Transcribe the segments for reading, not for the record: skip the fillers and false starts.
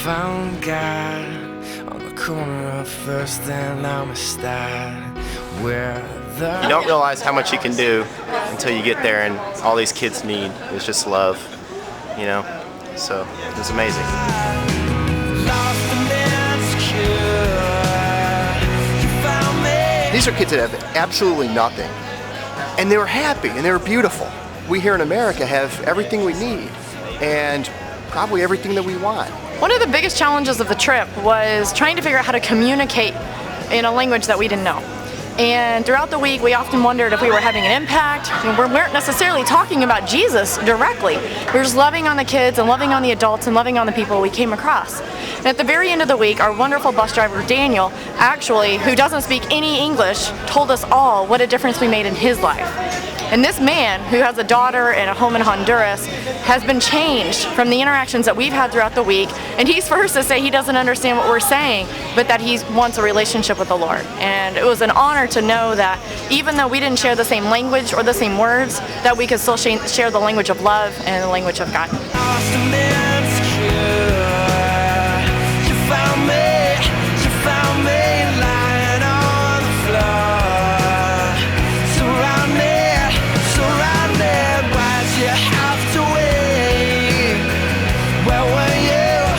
found God on the corner of First and Amistad, where You don't realize how much you can do until you get there, and all these kids need is just love, you know? So it was amazing. These are kids that have absolutely nothing, and they were happy and they were beautiful. We here in America have everything we need and probably everything that we want. One of the biggest challenges of the trip was trying to figure out how to communicate in a language that we didn't know. And throughout the week, we often wondered if we were having an impact. We weren't necessarily talking about Jesus directly. We were just loving on the kids and loving on the adults and loving on the people we came across. And at the very end of the week, our wonderful bus driver, Daniel, actually, who doesn't speak any English, told us all what a difference we made in his life. And this man, who has a daughter and a home in Honduras, has been changed from the interactions that we've had throughout the week. And he's first to say he doesn't understand what we're saying, but that he wants a relationship with the Lord. And it was an honor to know that even though we didn't share the same language or the same words, that we could still share the language of love and the language of God.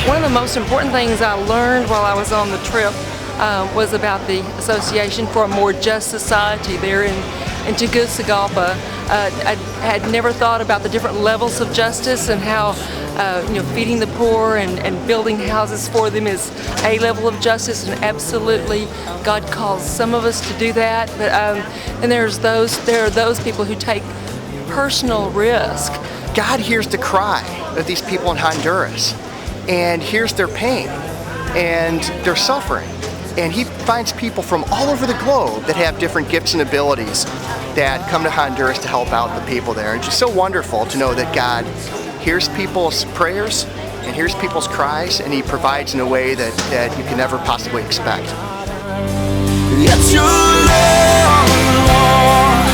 One of the most important things I learned while I was on the trip was about the Association for a More Just Society there in Tegucigalpa. I had never thought about the different levels of justice and how feeding the poor and building houses for them is a level of justice, and absolutely God calls some of us to do that. But and there are those people who take personal risk. God hears the cry of these people in Honduras and hears their pain and their suffering. And he finds people from all over the globe that have different gifts and abilities that come to Honduras to help out the people there. It's just so wonderful to know that God hears people's prayers and hears people's cries, and he provides in a way that you can never possibly expect. It's your love, Lord,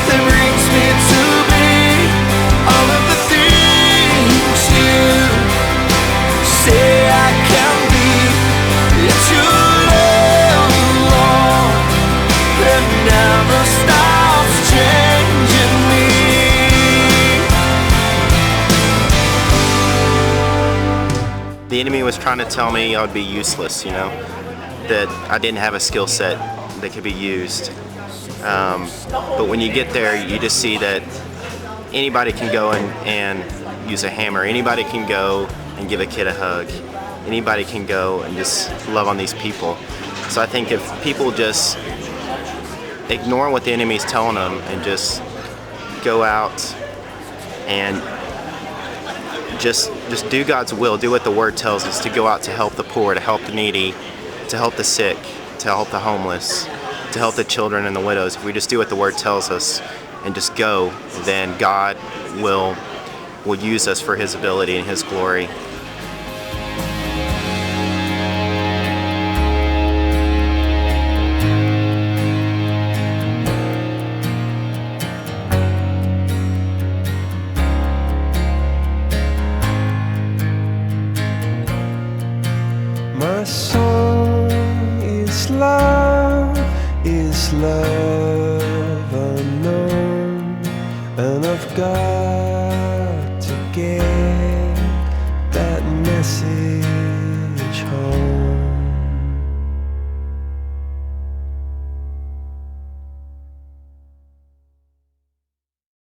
that brings me to be all of the things you say I can be. It's your love, Lord, that never stops changing me. The enemy was trying to tell me I would be useless, that I didn't have a skill set that could be used. But when you get there, you just see that anybody can go and use a hammer. Anybody can go and give a kid a hug. Anybody can go and just love on these people. So I think if people just ignore what the enemy's telling them and just go out and just do God's will, do what the Word tells us, to go out to help the poor, to help the needy, to help the sick, to help the homeless, to help the children and the widows. If we just do what the Word tells us and just go, then God will use us for His ability and His glory. My song is love unknown, and I've got to get that message